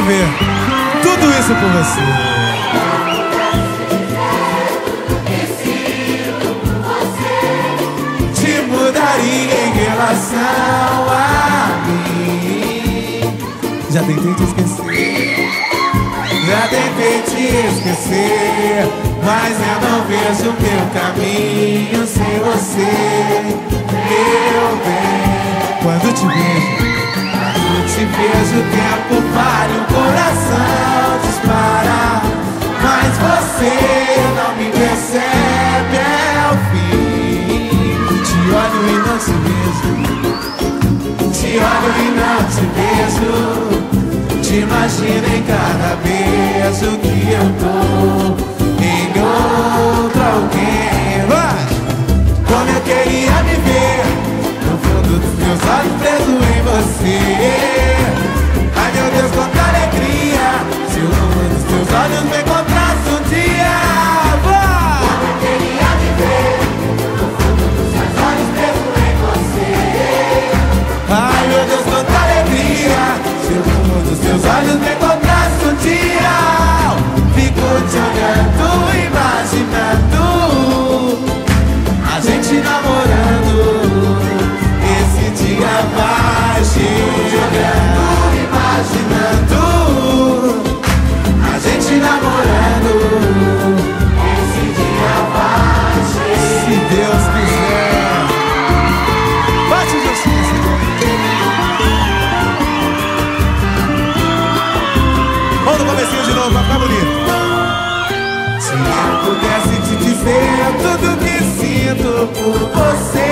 viver tudo isso por você. Te mudaria em relação a mim. Já tentei te esquecer, já tentei te esquecer, mas eu não vejo meu caminho sem você, meu bem. Quando te vejo, o tempo para e o coração dispara, mas você não me percebe, é o fim. Te olho e não te vejo, te olho e não te vejo, te imagino em cada beijo que eu dou em outro alguém. Vai! Como eu queria me ver no fundo dos meus olhos, preso em você. Ai meu Deus, quanta alegria se o rumo dos teus olhos me encontrasse um dia. Vai! Como eu queria me ver no fundo dos meus olhos, preso em você. Ai meu Deus, quanta alegria se o rumo dos teus olhos me encontrasse um dia. Fico te olhando, imaginando a gente namorando. Esse dia vai chegar. Imaginando a gente namorando. Esse dia vai chegar. Se Deus quiser. Bate justiça. Vamos no comecinho de novo, vai ficar bonito. Se eu pudesse te dizer tudo que sinto por você,